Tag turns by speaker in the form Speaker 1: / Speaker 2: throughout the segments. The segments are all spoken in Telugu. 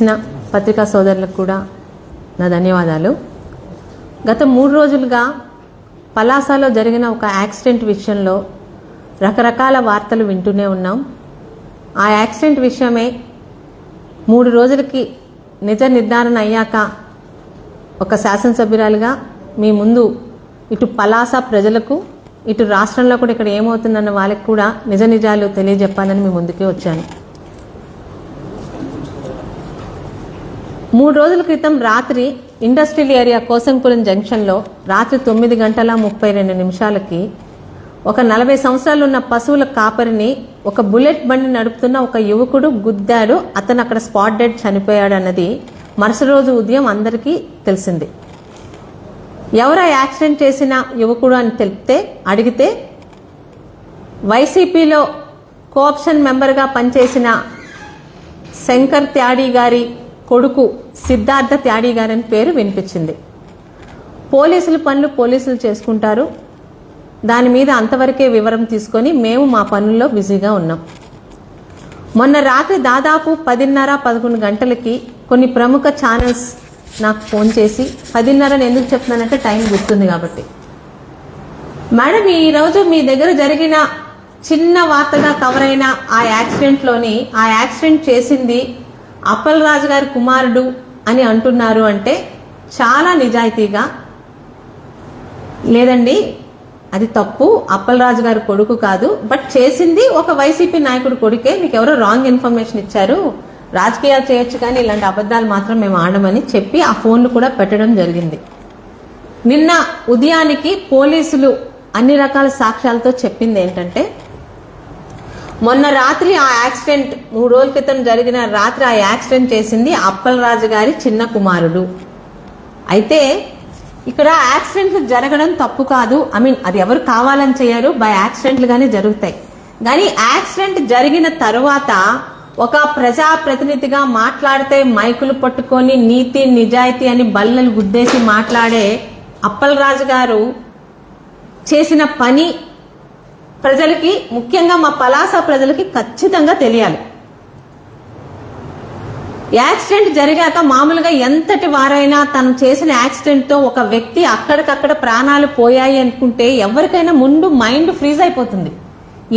Speaker 1: చేసిన పత్రికా సోదరులకు కూడా నా ధన్యవాదాలు. గత 3 రోజులుగా పలాసలో జరిగిన ఒక యాక్సిడెంట్ విషయంలో రకరకాల వార్తలు వింటూనే ఉన్నాం. ఆ యాక్సిడెంట్ విషయమే 3 రోజులకి నిజ నిర్ధారణ అయ్యాక ఒక శాసనసభ్యురాలుగా మీ ముందు ఇటు పలాస ప్రజలకు ఇటు రాష్ట్రంలో కూడా ఇక్కడ ఏమవుతుందన్న వాళ్ళకి కూడా నిజ నిజాలు తెలియజెప్పాలని మీ ముందుకే వచ్చాను. 3 రోజుల క్రితం రాత్రి ఇండస్ట్రియల్ ఏరియా కోసంపురం జంక్షన్లో రాత్రి 9:32 ఒక 40 సంవత్సరాలు ఉన్న పశువుల కాపరిని ఒక బుల్లెట్ బండి నడుపుతున్న ఒక యువకుడు గుద్దాడు. అతను అక్కడ స్పాట్ డెడ్ చనిపోయాడు అన్నది మరుసటి రోజు ఉదయం అందరికీ తెలిసింది. ఎవరా యాక్సిడెంట్ చేసిన యువకుడు అని అడిగితే వైసీపీలో కోఆప్షన్ మెంబర్గా పనిచేసిన శంకర్ త్యాడి గారి కొడుకు సిద్ధార్థ త్యాడి గారని పేరు వినిపించింది. పోలీసుల పనులు పోలీసులు చేసుకుంటారు, దాని మీద అంతవరకే వివరం తీసుకొని మేము మా పనుల్లో బిజీగా ఉన్నాం. మొన్న రాత్రి దాదాపు 10:30-11 గంటలకి కొన్ని ప్రముఖ ఛానల్స్ నాకు ఫోన్ చేసి 10:30 ఎందుకు చెప్తున్నానంటే టైం గుర్తుంది కాబట్టి, మేడం ఈరోజు మీ దగ్గర జరిగిన చిన్న వార్తగా కవర్ అయిన ఆ యాక్సిడెంట్ చేసింది అప్పలరాజు గారి కుమారుడు అని అంటున్నారు అంటే చాలా నిజాయితీగా, లేదండి అది తప్పు, అప్పలరాజు గారి కొడుకు కాదు, బట్ చేసింది ఒక వైసీపీ నాయకుడు కొడుకే, మీకు ఎవరో రాంగ్ ఇన్ఫర్మేషన్ ఇచ్చారు, రాజకీయాలు చేయొచ్చు కానీ ఇలాంటి అబద్ధాలు మాత్రం మేము ఆడమని చెప్పి ఆ ఫోన్లు కూడా పెట్టడం జరిగింది. నిన్న ఉదయానికి పోలీసులు అన్ని రకాల సాక్ష్యాలతో చెప్పింది ఏంటంటే, మొన్న రాత్రి ఆ యాక్సిడెంట్ 3 రోజుల క్రితం జరిగిన రాత్రి ఆ యాక్సిడెంట్ చేసింది అప్పలరాజు గారి చిన్న కుమారుడు. అయితే ఇక్కడ యాక్సిడెంట్లు జరగడం తప్పు కాదు, అది ఎవరు కావాలని చేయరు, బై యాక్సిడెంట్లు గానే జరుగుతాయి. కానీ యాక్సిడెంట్ జరిగిన తరువాత ఒక ప్రజాప్రతినిధిగా మాట్లాడితే మైకులు పట్టుకొని నీతి నిజాయితీ అని బల్లలు గుద్దేసి మాట్లాడే అప్పలరాజు గారు చేసిన పని ప్రజలకి, ముఖ్యంగా మా పలాస ప్రజలకి ఖచ్చితంగా తెలియాలి. యాక్సిడెంట్ జరిగాక మామూలుగా ఎంతటి వారైనా తను చేసిన యాక్సిడెంట్ తో ఒక వ్యక్తి అక్కడికక్కడ ప్రాణాలు పోయాయి అనుకుంటే ఎవరికైనా ముందు మైండ్ ఫ్రీజ్ అయిపోతుంది,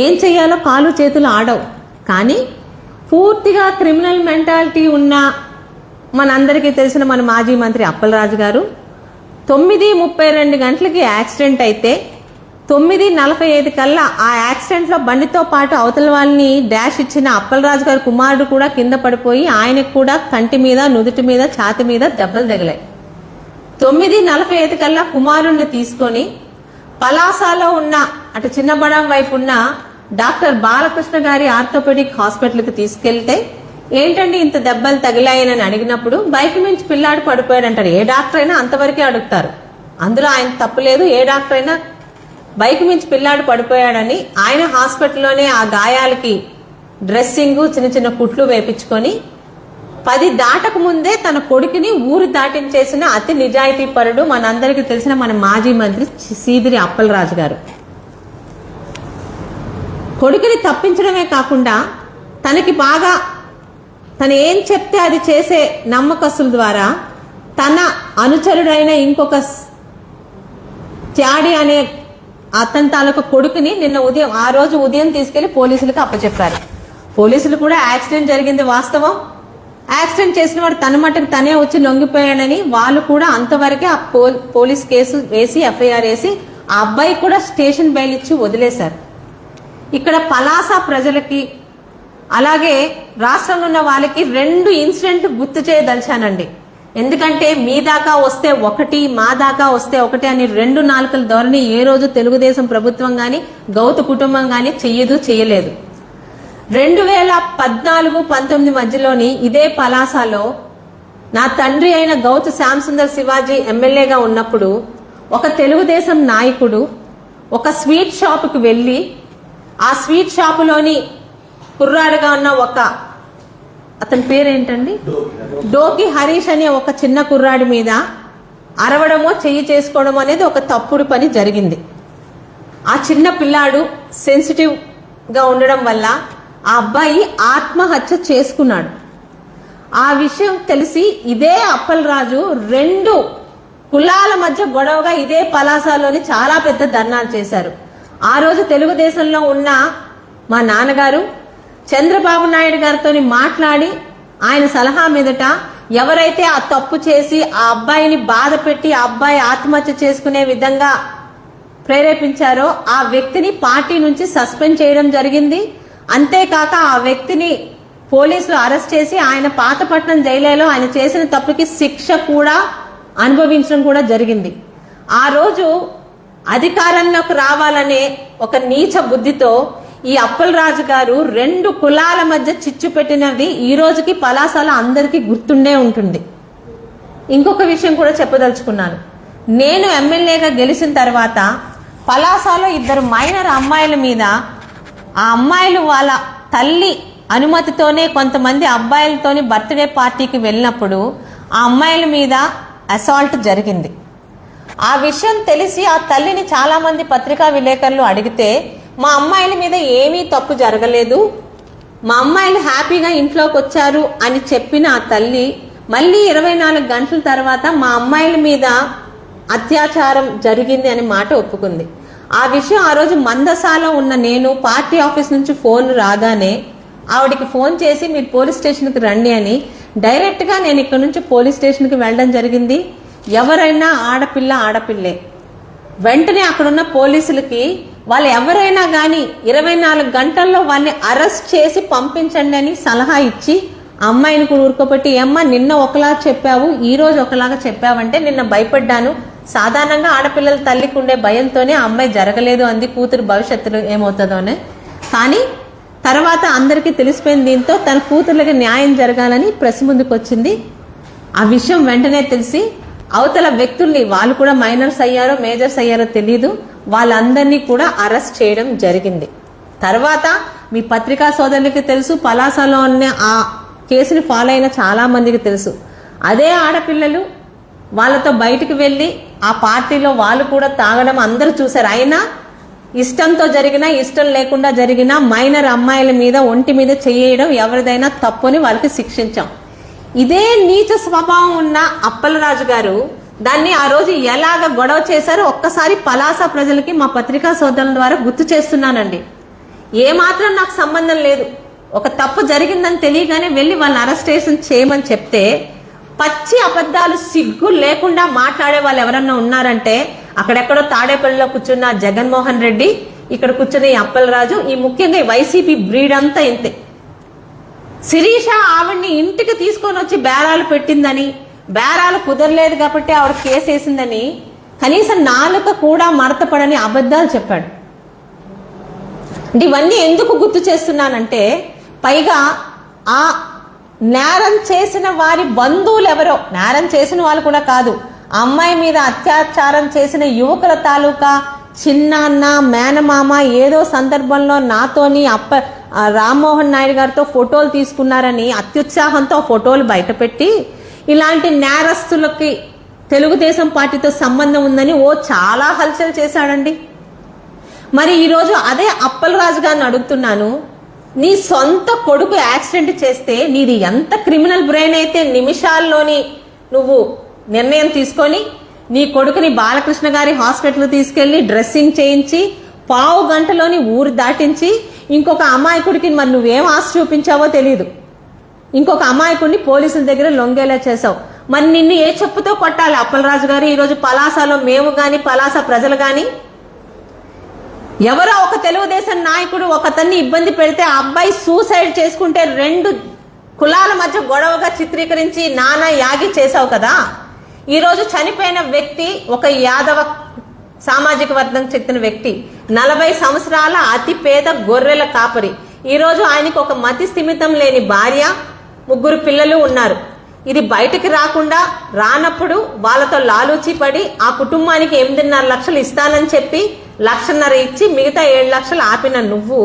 Speaker 1: ఏం చెయ్యాలో కాలు చేతులు ఆడవు. కానీ పూర్తిగా క్రిమినల్ మెంటాలిటీ ఉన్న మనందరికీ తెలిసిన మన మాజీ మంత్రి అప్పలరాజు గారు 9:32 గంటలకి యాక్సిడెంట్ అయితే 9:45 కల్లా ఆ యాక్సిడెంట్ లో బండితో పాటు అవతల వాళ్ళని డాష్ ఇచ్చిన అప్పలరాజు గారి కుమారుడు కూడా కింద పడిపోయి ఆయనకు కూడా కంటి మీద, నుదుటి మీద, ఛాతి మీద దెబ్బలు తగిలాయి. 9:45 కల్లా కుమారుణ్ణి తీసుకొని పలాసలో ఉన్న అటు చిన్నబడం వైపు ఉన్న డాక్టర్ బాలకృష్ణ గారి ఆర్థోపెడిక్ హాస్పిటల్కి తీసుకెళ్తే, ఏంటండి ఇంత దెబ్బలు తగిలాయని అడిగినప్పుడు బైక్ నుంచి పిల్లాడు పడిపోయాడు అంటారు. ఏ డాక్టర్ అయినా అంతవరకే అడుగుతారు, అందులో ఆయన తప్పులేదు. ఏ డాక్టర్ అయినా బైక్ మించి పిల్లాడు పడిపోయాడని ఆయన హాస్పిటల్లోనే ఆ గాయాలకి డ్రెస్సింగ్, చిన్న చిన్న కుట్లు వేపించుకొని 10 దాటక ముందే తన కొడుకుని ఊరు దాటించేసిన అతి నిజాయితీ పరుడు మనందరికీ తెలిసిన మన మాజీ మంత్రి సీదిరి అప్పలరాజు గారు. కొడుకుని తప్పించడమే కాకుండా తను ఏం చెప్తే అది చేసే నమ్మకస్తుల ద్వారా తన అనుచరుడైన ఇంకొక త్యాడి అనే అతని తాలూకు కొడుకుని ఆ రోజు ఉదయం తీసుకెళ్లి పోలీసులకు అప్పచెప్పారు. పోలీసులు కూడా యాక్సిడెంట్ జరిగింది వాస్తవం, యాక్సిడెంట్ చేసిన వాడు తన మట్టుకు తనే వచ్చి లొంగిపోయాడని వాళ్ళు కూడా అంతవరకే ఆ పోలీస్ కేసు వేసి ఎఫ్ఐఆర్ వేసి ఆ అబ్బాయి కూడా స్టేషన్ బెయిల్ ఇచ్చి వదిలేశారు. ఇక్కడ పలాస ప్రజలకి అలాగే రాష్ట్రంలో ఉన్న వాళ్ళకి 2 ఇన్సిడెంట్ గుర్తు చేయదలిచానండి. ఎందుకంటే మీ దాకా వస్తే ఒకటి, మా దాకా వస్తే ఒకటి అని 2 నాలుకల ధోరణి ఏ రోజు తెలుగుదేశం ప్రభుత్వం గాని గౌతు కుటుంబం గాని చేయలేదు. 2014-19 మధ్యలోని ఇదే పలాసలో నా తండ్రి అయిన గౌతు శ్యాంసుందర్ శివాజీ ఎమ్మెల్యేగా ఉన్నప్పుడు ఒక తెలుగుదేశం నాయకుడు ఒక స్వీట్ షాపుకి వెళ్లి ఆ స్వీట్ షాపులోని కుర్రాడుగా ఉన్న అతని పేరేంటండి, డోకి హరీష్ అనే ఒక చిన్న కుర్రాడి మీద అరవడమో చెయ్యి చేసుకోవడం అనేది ఒక తప్పుడు పని జరిగింది. ఆ చిన్న పిల్లాడు సెన్సిటివ్ గా ఉండడం వల్ల ఆ అబ్బాయి ఆత్మహత్య చేసుకున్నాడు. ఆ విషయం తెలిసి ఇదే అప్పలరాజు 2 కులాల మధ్య గొడవగా ఇదే పలాసలోని చాలా పెద్ద ధర్నాలు చేశారు. ఆ రోజు తెలుగుదేశంలో ఉన్న మా నాన్నగారు చంద్రబాబు నాయుడు గారితో మాట్లాడి ఆయన సలహా మీదట ఎవరైతే ఆ తప్పు చేసి ఆ అబ్బాయిని బాధ పెట్టి ఆ అబ్బాయి ఆత్మహత్య చేసుకునే విధంగా ప్రేరేపించారో ఆ వ్యక్తిని పార్టీ నుంచి సస్పెండ్ చేయడం జరిగింది. అంతేకాక ఆ వ్యక్తిని పోలీసులు అరెస్ట్ చేసి ఆయన పాతపట్నం జైలులో ఆయన చేసిన తప్పుకి శిక్ష కూడా అనుభవించడం కూడా జరిగింది. ఆ రోజు అధికారంలోకి రావాలనే ఒక నీచ బుద్ధితో ఈ అప్పలరాజు గారు 2 కులాల మధ్య చిచ్చు పెట్టినది ఈ రోజుకి పలాసలో అందరికీ గుర్తుండే ఉంటుంది. ఇంకొక విషయం కూడా చెప్పదలుచుకున్నాను. నేను ఎమ్మెల్యేగా గెలిచిన తర్వాత పలాసలో 2 మైనర్ అమ్మాయిల మీద ఆ అమ్మాయిలు వాళ్ళ తల్లి అనుమతితోనే కొంతమంది అబ్బాయిలతోని బర్త్డే పార్టీకి వెళ్ళినప్పుడు ఆ అమ్మాయిల మీద అసాల్ట్ జరిగింది. ఆ విషయం తెలిసి ఆ తల్లిని చాలా మంది పత్రికా విలేకరులు అడిగితే మా అమ్మాయిల మీద ఏమీ తప్పు జరగలేదు, మా అమ్మాయిలు హ్యాపీగా ఇంట్లోకి వచ్చారు అని చెప్పిన ఆ తల్లి మళ్ళీ 24 గంటల తర్వాత మా అమ్మాయిల మీద అత్యాచారం జరిగింది అని మాట ఒప్పుకుంది. ఆ విషయం ఆ రోజు మందసాలో ఉన్న నేను పార్టీ ఆఫీస్ నుంచి ఫోన్ రాగానే ఆవిడికి ఫోన్ చేసి మీరు పోలీస్ స్టేషన్కి రండి అని డైరెక్ట్ గా నేను ఇక్కడ నుంచి పోలీస్ స్టేషన్కి వెళ్ళడం జరిగింది. ఎవరైనా ఆడపిల్లే. వెంటనే అక్కడున్న పోలీసులకి వాళ్ళు ఎవరైనా కానీ 24 గంటల్లో వాళ్ళని అరెస్ట్ చేసి పంపించండి అని సలహా ఇచ్చి అమ్మాయిని కూడా ఊరుకోబెట్టి ఏమ్మా నిన్న ఒకలా చెప్పావు ఈ రోజు ఒకలాగా చెప్పావంటే నిన్న భయపడ్డాను, సాధారణంగా ఆడపిల్లల తల్లికి ఉండే భయంతోనే ఆ అమ్మాయి జరగలేదు అంది, కూతురు భవిష్యత్తులో ఏమవుతుందోనే. కానీ తర్వాత అందరికీ తెలిసిపోయింది. దీంతో తన కూతుర్లకి న్యాయం జరగాలని ప్రెస్ ముందుకు వచ్చింది. ఆ విషయం వెంటనే తెలిసి అవతల వ్యక్తుల్ని వాళ్ళు కూడా మైనర్స్ అయ్యారో మేజర్స్ అయ్యారో తెలీదు వాళ్ళందరినీ కూడా అరెస్ట్ చేయడం జరిగింది. తర్వాత మీ పత్రికా సోదరులకి తెలుసు, పలాసలో ఉన్న ఆ కేసుని ఫాలో అయిన చాలా మందికి తెలుసు. అదే ఆడపిల్లలు వాళ్ళతో బయటికి వెళ్ళి ఆ పార్టీలో వాళ్ళు కూడా తాగడం అందరూ చూశారు. అయినా ఇష్టంతో జరిగినా ఇష్టం లేకుండా జరిగినా మైనర్ అమ్మాయిల మీద ఒంటి మీద చేయడం ఎవరిదైనా తప్పుని వాళ్ళకి శిక్షించాం. ఇదే నీచ స్వభావం ఉన్న అప్పలరాజు గారు దాన్ని ఆ రోజు ఎలాగ గొడవ చేశారో ఒక్కసారి పలాస ప్రజలకి మా పత్రికా సోదరుల ద్వారా గుర్తు చేస్తున్నానండి. ఏమాత్రం నాకు సంబంధం లేదు, ఒక తప్పు జరిగిందని తెలియగానే వెళ్ళి వాళ్ళని అరెస్టేషన్ చేయమని చెప్తే పచ్చి అబద్ధాలు సిగ్గు లేకుండా మాట్లాడే వాళ్ళు ఎవరన్నా ఉన్నారంటే అక్కడెక్కడో తాడేపల్లిలో కూర్చున్న జగన్మోహన్ రెడ్డి, ఇక్కడ కూర్చున్న ఈ అప్పలరాజు, ఈ ముఖ్యంగా ఈ వైసీపీ బ్రీడ్ అంతా ఇంతే. శిరీష ఆవిడ్ని ఇంటికి తీసుకొని వచ్చి బేరాలు పెట్టిందని, బేరాలు కుదరలేదు కాబట్టి ఆవిడ కేసు వేసిందని కనీసం నాలుక కూడా మడతపడని అబద్ధాలు చెప్పాడు. అంటే ఇవన్నీ ఎందుకు గుర్తు చేస్తున్నానంటే పైగా ఆ నేరం చేసిన వారి బంధువులు ఎవరో, నేరం చేసిన వాళ్ళు కూడా కాదు, అమ్మాయి మీద అత్యాచారం చేసిన యువకుల తాలూకా చిన్నాన్న మేనమామ ఏదో సందర్భంలో నాతోని రామ్మోహన్ నాయుడు గారితో ఫోటోలు తీసుకున్నారని అత్యుత్సాహంతో ఫోటోలు బయటపెట్టి ఇలాంటి నేరస్తులకి తెలుగుదేశం పార్టీతో సంబంధం ఉందని చాలా హల్చల్ చేశాడండి. మరి ఈరోజు అదే అప్పలరాజు గారిని అడుగుతున్నాను, నీ సొంత కొడుకు యాక్సిడెంట్ చేస్తే నీది ఎంత క్రిమినల్ బ్రెయిన్ అయితే నిమిషాల్లోని నువ్వు నిర్ణయం తీసుకొని నీ కొడుకుని బాలకృష్ణ గారి హాస్పిటల్ తీసుకెళ్లి డ్రెస్సింగ్ చేయించి 15 గంటలోని ఊరు దాటించి ఇంకొక అమాయకుడికి మరి నువ్వేం ఆశ చూపించావో తెలీదు, ఇంకొక అమాయకుడిని పోలీసుల దగ్గర లొంగేలా చేసావు. మరి నిన్ను ఏ చెప్పుతో కొట్టాలి అప్పలరాజు గారు? ఈరోజు పలాసలో మేము గాని పలాస ప్రజలు గాని ఎవరో ఒక తెలుగుదేశం నాయకుడు ఒకతన్ని ఇబ్బంది పెడితే ఆ అబ్బాయి సూసైడ్ చేసుకుంటే 2 కులాల మధ్య గొడవగా చిత్రీకరించి నానా యాగి చేశావు కదా. ఈరోజు చనిపోయిన వ్యక్తి ఒక యాదవ సామాజిక వర్గం చెందిన వ్యక్తి, 40 సంవత్సరాల అతి పేద గొర్రెల కాపరి. ఈరోజు ఆయనకు ఒక మతి స్థిమితం లేని భార్య, 3 పిల్లలు ఉన్నారు. ఇది బయటికి రాకుండా రానప్పుడు వాళ్ళతో లాలూచి పడి ఆ కుటుంబానికి 8.5 లక్షలు ఇస్తానని చెప్పి 1.5 లక్షలు ఇచ్చి మిగతా 7 లక్షలు ఆపిన నువ్వు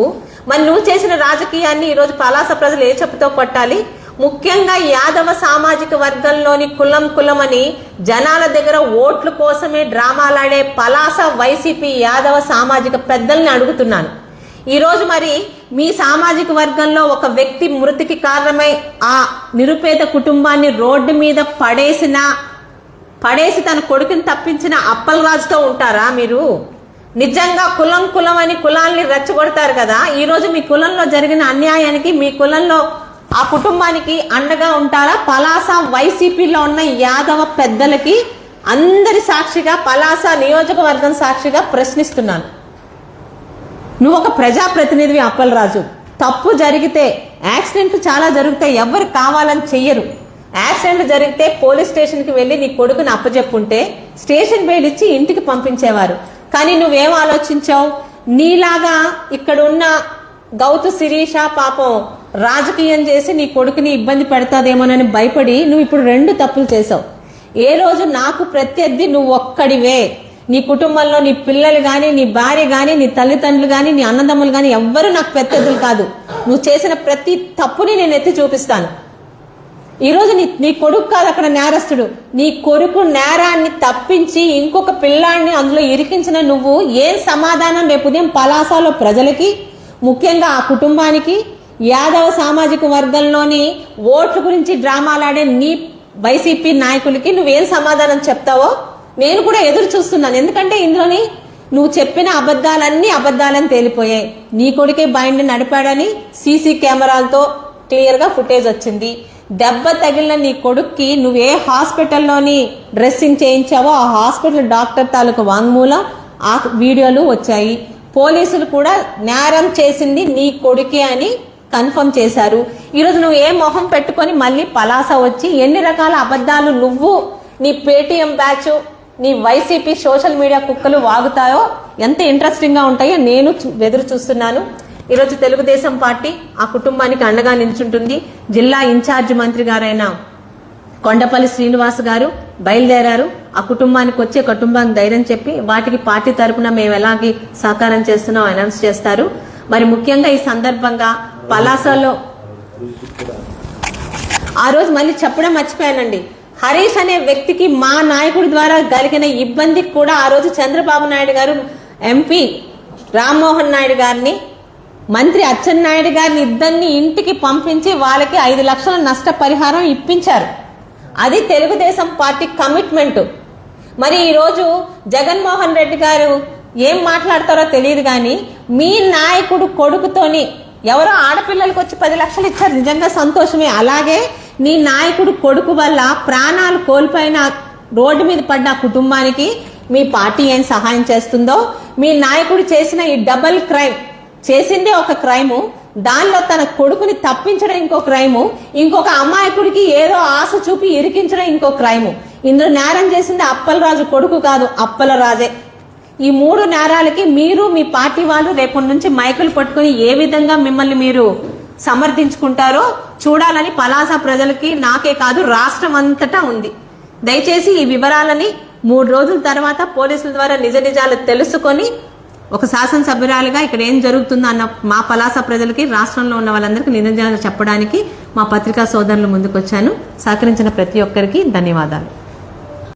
Speaker 1: మరి నువ్వు చేసిన రాజకీయాన్ని ఈరోజు పలాస ప్రజలు ఏ చెప్పుతో కొట్టాలి? ముఖ్యంగా యాదవ సామాజిక వర్గంలోని కులం అని జనాల దగ్గర ఓట్ల కోసమే డ్రామాలాడే పలాస వైసీపీ యాదవ సామాజిక పెద్దల్ని అడుగుతున్నాను, ఈ రోజు మరి మీ సామాజిక వర్గంలో ఒక వ్యక్తి మృతికి కారణమై ఆ నిరుపేద కుటుంబాన్ని రోడ్డు మీద పడేసి తన కొడుకుని తప్పించిన అప్పలరాజుతో ఉంటారా మీరు? నిజంగా కులం అని కులాల్ని రెచ్చగొడతారు కదా. ఈ రోజు మీ కులంలో జరిగిన అన్యాయానికి మీ కులంలో ఆ కుటుంబానికి అండగా ఉంటారా? పలాస వైసీపీలో ఉన్న యాదవ పెద్దలకి అందరి సాక్షిగా, పలాస నియోజకవర్గం సాక్షిగా ప్రశ్నిస్తున్నాను. నువ్వు ఒక ప్రజాప్రతినిధివి అప్పలరాజు. తప్పు జరిగితే, యాక్సిడెంట్లు చాలా జరుగుతాయి, ఎవరు కావాలని చెయ్యరు. యాక్సిడెంట్ జరిగితే పోలీస్ స్టేషన్కి వెళ్ళి నీ కొడుకుని అప్పచెప్పుంటే స్టేషన్ బెయిల్ ఇచ్చి ఇంటికి పంపించేవారు. కానీ నువ్వేం ఆలోచించావు? నీలాగా ఇక్కడ ఉన్న గౌతు శిరీష పాపం రాజకీయం చేసి నీ కొడుకుని ఇబ్బంది పెడతాదేమోనని భయపడి నువ్వు ఇప్పుడు 2 తప్పులు చేసావు. ఏ రోజు నాకు ప్రత్యర్థి నువ్వు ఒక్కడివే. నీ కుటుంబంలో నీ పిల్లలు గాని, నీ భార్య గాని, నీ తల్లిదండ్రులు గాని, నీ అన్నదమ్ములు గాని ఎవ్వరూ నాకు ప్రత్యర్థులు కాదు. నువ్వు చేసిన ప్రతి తప్పుని నేను ఎత్తి చూపిస్తాను. ఈ రోజు నీ కొడుకు కాదు అక్కడ నేరస్తుడు. నీ కొడుకు నేరాన్ని తప్పించి ఇంకొక పిల్లాన్ని అందులో ఇరికించిన నువ్వు ఏం సమాధానం రేపు ఉదయం పలాసలో ప్రజలకి, ముఖ్యంగా ఆ కుటుంబానికి, యాదవ సామాజిక వర్గంలోని ఓట్ల గురించి డ్రామాలాడే నీ వైసీపీ నాయకులకి నువ్వేం సమాధానం చెప్తావో నేను కూడా ఎదురు చూస్తున్నాను. ఎందుకంటే ఇందులోని నువ్వు చెప్పిన అబద్ధాలన్నీ అబద్ధాలని తేలిపోయాయి. నీ కొడుకే బైండ్ నడిపాడని సీసీ కెమెరాలతో క్లియర్ గా ఫుటేజ్ వచ్చింది. దెబ్బ తగిలిన నీ కొడుక్కి నువ్వు ఏ హాస్పిటల్లోని డ్రెస్సింగ్ చేయించావో ఆ హాస్పిటల్ డాక్టర్ తాలూకు వాంగ్మూలం, ఆ వీడియోలు వచ్చాయి. పోలీసులు కూడా నేరం చేసింది నీ కొడుకే అని కన్ఫర్మ్ చేశారు. ఈరోజు నువ్వు ఏ మొహం పెట్టుకొని మళ్ళీ పలాస వచ్చి ఎన్ని రకాల అబద్ధాలు నువ్వు, నీ పేటీఎం బ్యాచ్, నీ వైసీపీ సోషల్ మీడియా కుక్కలు వాగుతాయో ఎంత ఇంట్రెస్టింగ్ గా ఉంటాయో నేను ఎదురు చూస్తున్నాను. ఈరోజు తెలుగుదేశం పార్టీ ఆ కుటుంబానికి అండగా నిల్చుంటుంది. జిల్లా ఇన్ఛార్జ్ మంత్రి గారైన కొండపల్లి శ్రీనివాస్ గారు బయలుదేరారు. ఆ కుటుంబానికి వచ్చే కుటుంబానికి ధైర్యం చెప్పి వాటికి పార్టీ తరపున మేము ఎలాగే సహకారం చేస్తున్నాం అనౌన్స్ చేస్తారు. మరి ముఖ్యంగా ఈ సందర్భంగా పలాసలో ఆ రోజు మళ్ళీ చెప్పడం మర్చిపోయానండి. హరీష్ అనే వ్యక్తికి మా నాయకుడి ద్వారా కలిగిన ఇబ్బందికి కూడా ఆ రోజు చంద్రబాబు నాయుడు గారు ఎంపీ రామ్మోహన్ నాయుడు గారిని, మంత్రి అచ్చెన్నాయుడు గారిని ఇద్దరిని ఇంటికి పంపించి వాళ్ళకి 5 లక్షల నష్టపరిహారం ఇప్పించారు. అది తెలుగుదేశం పార్టీ కమిట్మెంట్. మరి ఈరోజు జగన్మోహన్ రెడ్డి గారు ఏం మాట్లాడతారో తెలియదు కానీ మీ నాయకుడు కొడుకుతోని ఎవరో ఆడపిల్లలకు వచ్చి 10 లక్షలు ఇచ్చారు, నిజంగా సంతోషమే. అలాగే నీ నాయకుడు కొడుకు వల్ల ప్రాణాలు కోల్పోయిన రోడ్డు మీద పడ్డ కుటుంబానికి మీ పార్టీ ఏం సహాయం చేస్తుందో, మీ నాయకుడు చేసిన ఈ డబుల్ క్రైమ్, చేసిందే ఒక క్రైము, దానిలో తన కొడుకుని తప్పించడం ఇంకో క్రైము, ఇంకొక అమాయకుడికి ఏదో ఆశ చూపి ఇరికించడం ఇంకో క్రైము. ఇందులో నేరం చేసింది అప్పలరాజు కొడుకు కాదు, అప్పలరాజే. ఈ 3 నేరాలకి మీరు మీ పార్టీ వాళ్ళు రేపటి నుంచి మైకులు పట్టుకుని ఏ విధంగా మిమ్మల్ని మీరు సమర్థించుకుంటారో చూడాలని పలాస ప్రజలకి, నాకే కాదు రాష్ట్రం అంతటా ఉంది. దయచేసి ఈ వివరాలని 3 రోజుల తర్వాత పోలీసుల ద్వారా నిజ నిజాలు తెలుసుకొని ఒక శాసనసభ్యురాలుగా ఇక్కడ ఏం జరుగుతుందో అన్న మా పలాస ప్రజలకి, రాష్ట్రంలో ఉన్న వాళ్ళందరికీ నిజ నిజాలు చెప్పడానికి మా పత్రికా సోదరులు ముందుకొచ్చాను. సహకరించిన ప్రతి ఒక్కరికి ధన్యవాదాలు.